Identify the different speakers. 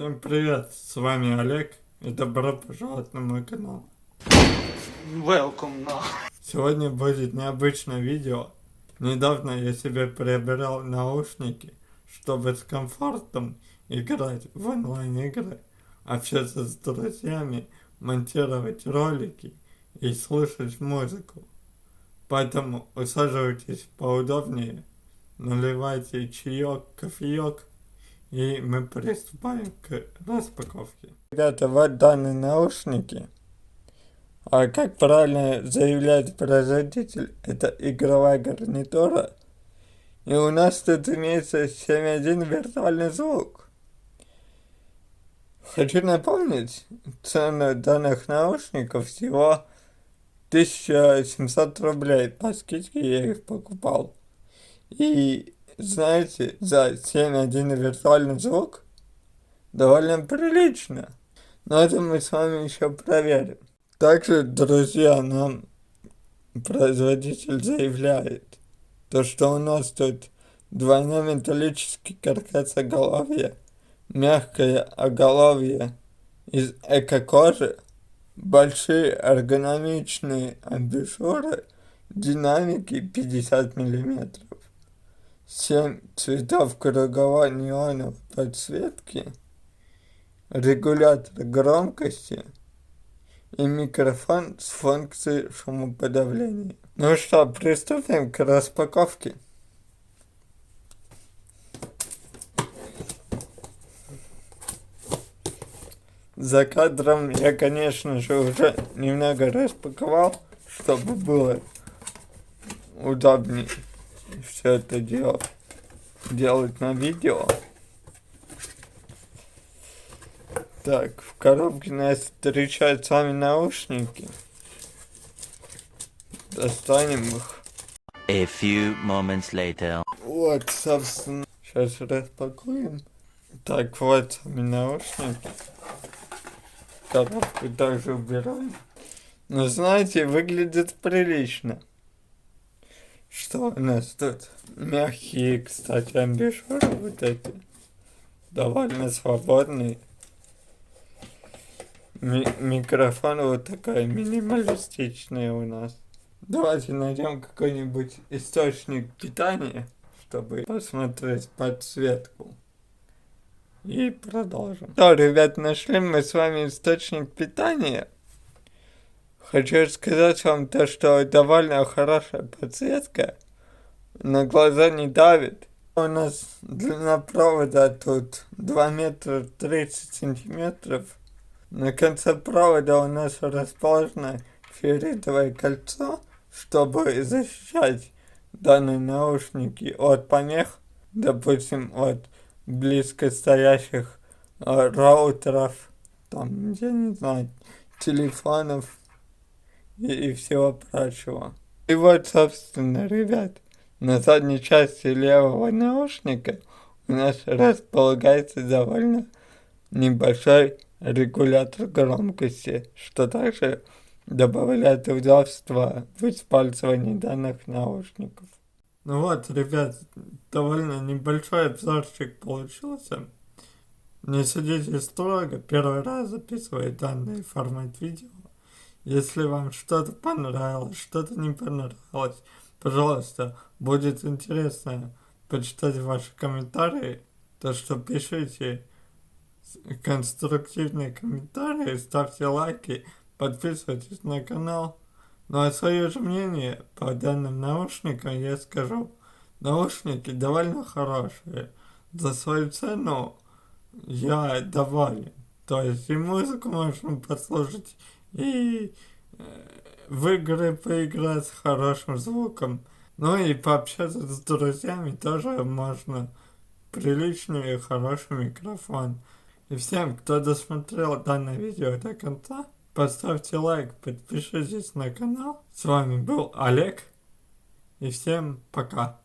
Speaker 1: Всем привет, с вами Олег и добро пожаловать на мой канал.
Speaker 2: Welcome now.
Speaker 1: Сегодня будет необычное видео. Недавно я себе приобрел наушники, чтобы с комфортом играть в онлайн-игры, общаться с друзьями, монтировать ролики и слушать музыку. Поэтому усаживайтесь поудобнее, наливайте чаек, кофеек, и мы приступаем к распаковке. Ребята, вот данные наушники. А как правильно заявляет производитель, это игровая гарнитура. И у нас тут имеется 7.1 виртуальный звук. Хочу напомнить, цену данных наушников всего 1700 рублей. По скидке я их покупал. И знаете, за 7.1 виртуальный звук довольно прилично. Но это мы с вами еще проверим. Также, друзья, нам производитель заявляет, то что у нас тут двойной металлический каркас оголовья, мягкое оголовье из эко-кожи, большие эргономичные амбушюры, динамики 50 мм, 7 цветов круговой неоновой подсветки, регулятор громкости и микрофон с функцией шумоподавления. Ну что, приступим к распаковке. За кадром я, конечно же, уже немного распаковал, чтобы было удобнее все это делать на видео. Так, в коробке нас встречают сами наушники. Достанем их.
Speaker 3: A few moments later.
Speaker 1: Вот, собственно, сейчас распакуем. Так, вот сами наушники. Коробку также убираем. Но знаете, выглядит прилично. Что у нас тут? Мягкие, кстати, амбушюры вот эти. Довольно свободные. Микрофон вот такой минималистичный у нас. Давайте найдем какой-нибудь источник питания, чтобы посмотреть подсветку. И продолжим. Что, ребят, нашли мы с вами источник питания. Хочу сказать вам то, что довольно хорошая подсветка. На глаза не давит. У нас длина провода тут 2 метра 30 сантиметров. На конце провода у нас расположено ферритовое кольцо, чтобы защищать данные наушники от помех, допустим, от близко стоящих роутеров, там, я не знаю, телефонов и всего прочего. И вот, собственно, ребят, на задней части левого наушника у нас располагается довольно небольшой регулятор громкости, что также добавляет удобства в использовании данных наушников. Ну вот, ребят, довольно небольшой обзорчик получился. Не судите строго, первый раз записываю данный формат видео. Если вам что-то понравилось, что-то не понравилось, пожалуйста, будет интересно почитать ваши комментарии, то что пишите конструктивные комментарии, ставьте лайки, подписывайтесь на канал. Ну а свое же мнение по данным наушникам я скажу. Наушники довольно хорошие. За свою цену я доволен. То есть и музыку можно послушать, и в игры поиграть с хорошим звуком. Ну и пообщаться с друзьями тоже можно. Приличный и хороший микрофон. И всем, кто досмотрел данное видео до конца, поставьте лайк, подпишитесь на канал. С вами был Олег. И всем пока.